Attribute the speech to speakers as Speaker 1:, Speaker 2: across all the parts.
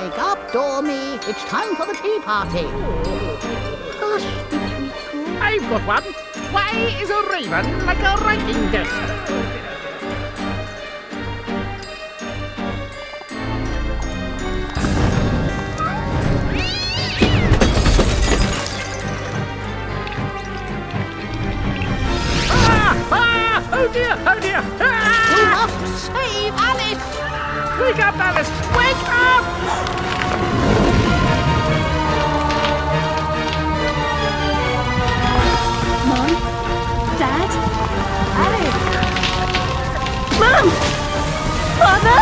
Speaker 1: Wake up, Dormy. It's time for the tea party. Hush, the treacle.
Speaker 2: I've got one. Why is a raven like a writing desk? Oh dear, oh dear! Ah!
Speaker 1: We must save Alice!
Speaker 2: Wake up, Alice! Wake up!
Speaker 3: Mom? Dad? Alice? Mom! Father?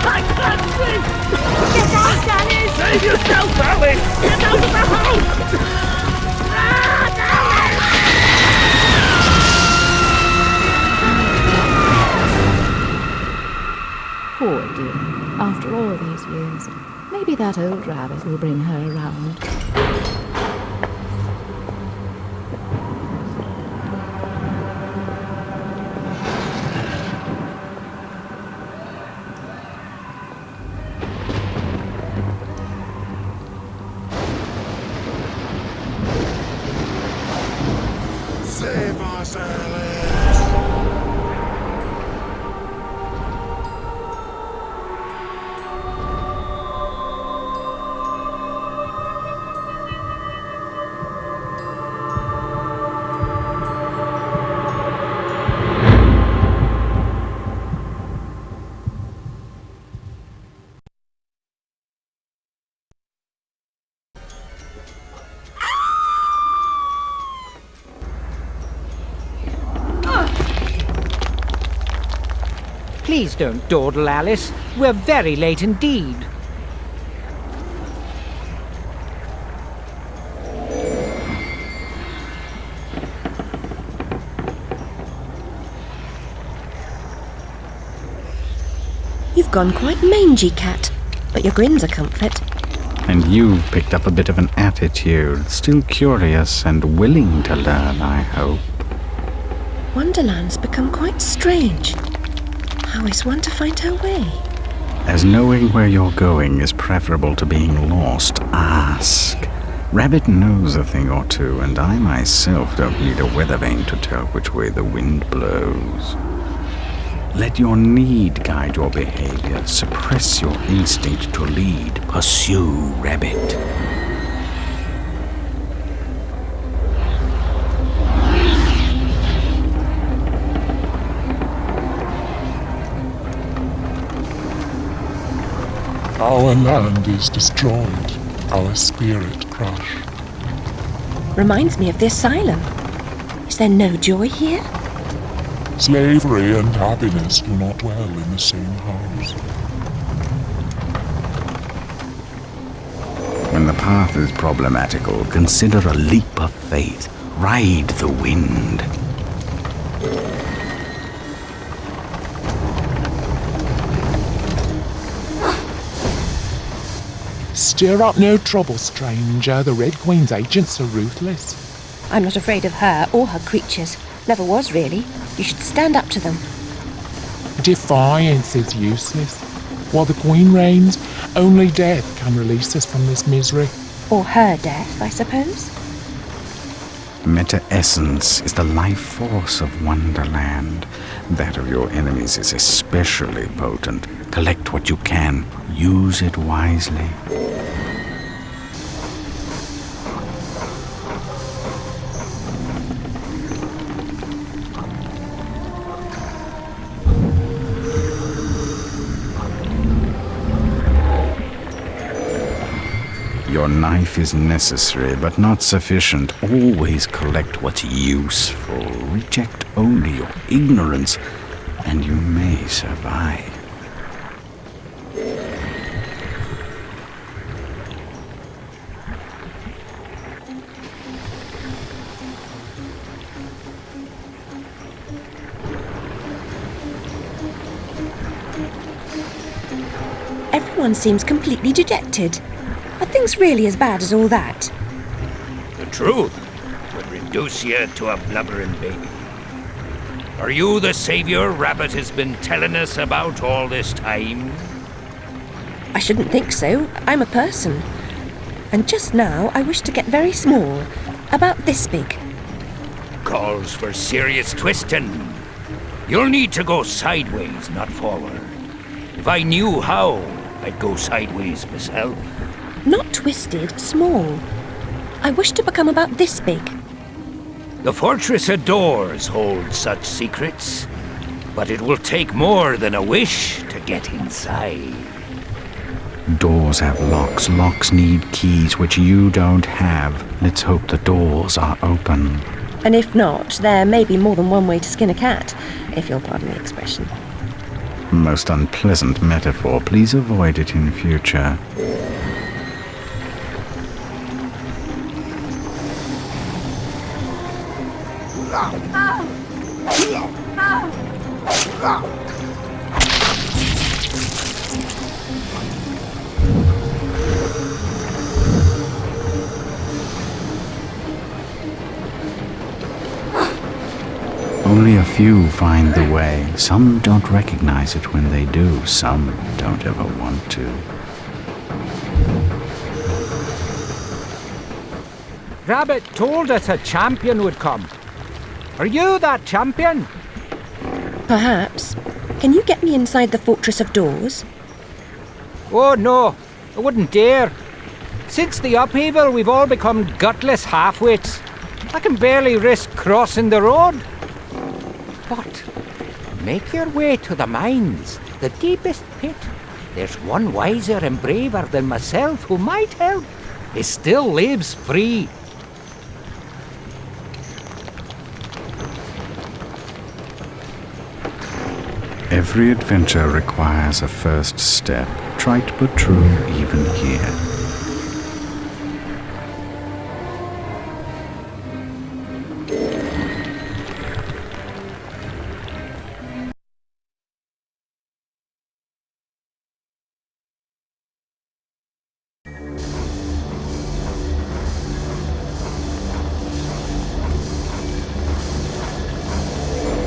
Speaker 2: I can't see!
Speaker 3: Get out, Alice!
Speaker 2: Save yourself, Alice! Get out of the house! Ah, Alice!
Speaker 4: Poor dear, after all these years, maybe that old rabbit will bring her around.
Speaker 5: Save us, Alice!
Speaker 2: Please don't dawdle, Alice. We're very late indeed.
Speaker 6: You've gone quite mangy, Cat, but your grin's a comfort.
Speaker 7: And you've picked up a bit of an attitude, still curious and willing to learn, I hope.
Speaker 6: Wonderland's become quite strange. How is one to find her way?
Speaker 7: As knowing where you're going is preferable to being lost, ask. Rabbit knows a thing or two, and I myself don't need a weather vane to tell which way the wind blows. Let your need guide your behavior. Suppress your instinct to lead. Pursue, Rabbit.
Speaker 5: Our land is destroyed, our spirit crushed.
Speaker 6: Reminds me of the asylum. Is there no joy here?
Speaker 5: Slavery and happiness do not dwell in the same house.
Speaker 7: When the path is problematical, consider a leap of faith. Ride the wind.
Speaker 8: Stir up no trouble, stranger. The Red Queen's agents are ruthless.
Speaker 6: I'm not afraid of her or her creatures. Never was, really. You should stand up to them.
Speaker 8: Defiance is useless. While the Queen reigns, only death can release us from this misery.
Speaker 6: Or her death, I suppose.
Speaker 7: Meta-essence is the life force of Wonderland. That of your enemies is especially potent. Collect what you can. Use it wisely. Your knife is necessary, but not sufficient. Always collect what's useful. Reject only your ignorance, and you may survive.
Speaker 6: Everyone seems completely dejected. Are things really as bad as all that?
Speaker 9: The truth would reduce you to a blubbering baby. Are you the savior Rabbit has been telling us about all this time?
Speaker 6: I shouldn't think so. I'm a person. And just now I wish to get very small, about this big.
Speaker 9: Calls for serious twisting. You'll need to go sideways, not forward. If I knew how, I'd go sideways myself.
Speaker 6: Not twisted, small. I wish to become about this big.
Speaker 9: The fortress of doors holds such secrets, but it will take more than a wish to get inside.
Speaker 7: Doors have locks. Locks need keys, which you don't have. Let's hope the doors are open.
Speaker 6: And if not, there may be more than one way to skin a cat, if you'll pardon the expression.
Speaker 7: Most unpleasant metaphor. Please avoid it in future. Only a few find the way. Some don't recognize it when they do. Some don't ever want to.
Speaker 2: Rabbit told us a champion would come. Are you that champion?
Speaker 6: Perhaps. Can you get me inside the Fortress of Doors?
Speaker 2: Oh no, I wouldn't dare. Since the upheaval, we've all become gutless half-wits. I can barely risk crossing the road. But make your way to the mines, the deepest pit. There's one wiser and braver than myself who might help. He still lives free.
Speaker 7: Every adventure requires a first step. Trite but true even here.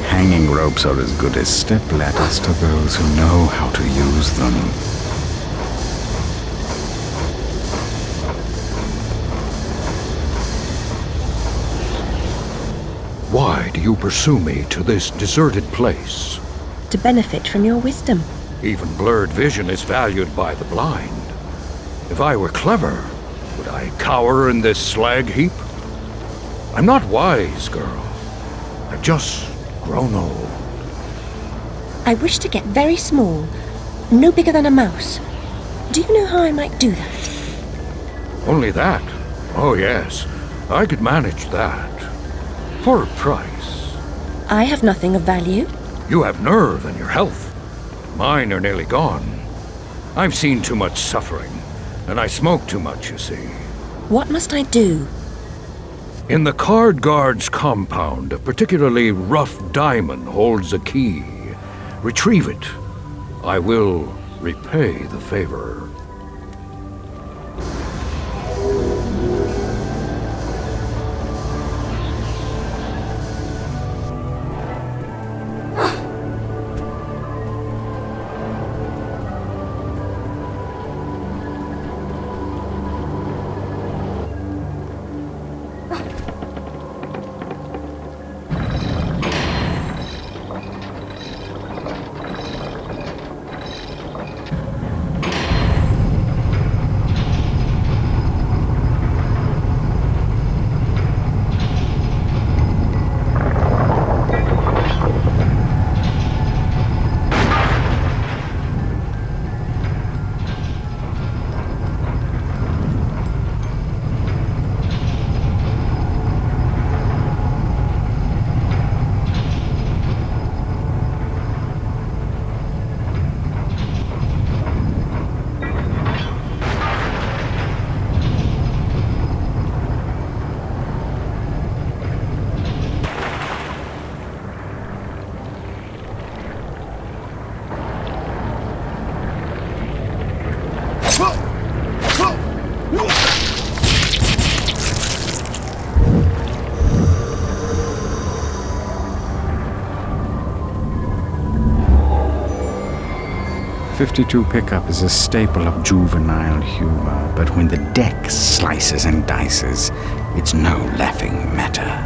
Speaker 7: Hanging ropes are as good as step ladders to those who know how to use them.
Speaker 10: Why do you pursue me to this deserted place?
Speaker 6: To benefit from your wisdom.
Speaker 10: Even blurred vision is valued by the blind. If I were clever, would I cower in this slag heap? I'm not wise, girl. I've just grown old.
Speaker 6: I wish to get very small, no bigger than a mouse. Do you know how I might do that?
Speaker 10: Only that? Oh yes, I could manage that. For a price.
Speaker 6: I have nothing of value.
Speaker 10: You have nerve and your health. Mine are nearly gone. I've seen too much suffering, and I smoke too much, you see.
Speaker 6: What must I do?
Speaker 10: In the Card Guard's compound, a particularly rough diamond holds a key. Retrieve it. I will repay the favor.
Speaker 7: 52 pickup is a staple of juvenile humor, but when the deck slices and dices, it's no laughing matter.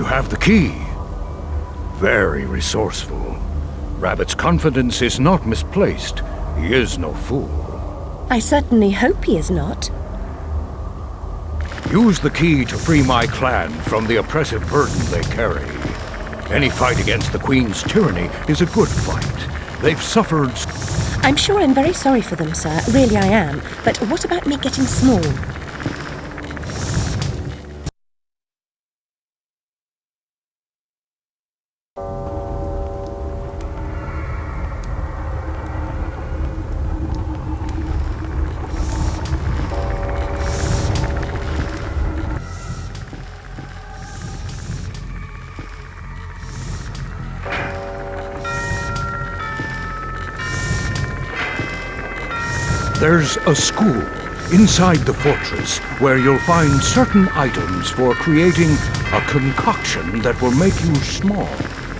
Speaker 10: Have the key. Very resourceful. Rabbit's confidence is not misplaced. He is no fool.
Speaker 6: I certainly hope he is not.
Speaker 10: Use the key to free my clan from the oppressive burden they carry. Any fight against the Queen's tyranny is a good fight. They've suffered...
Speaker 6: I'm sure I'm very sorry for them, sir. Really I am. But what about me getting small?
Speaker 10: There's a school inside the fortress where you'll find certain items for creating a concoction that will make you small.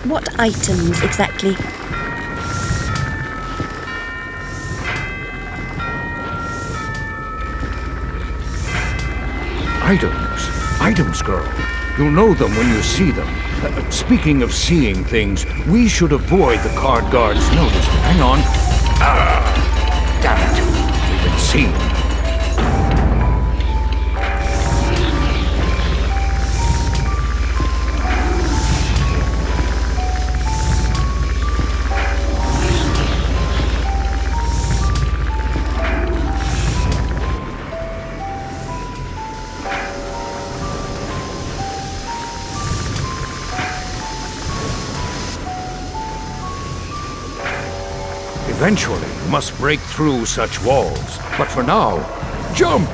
Speaker 6: What items exactly?
Speaker 10: Items, girl. You'll know them when you see them. Speaking of seeing things, we should avoid the card guard's notice. Hang on. Damn it. We've been seen. Eventually, you must break through such walls. But for now, jump!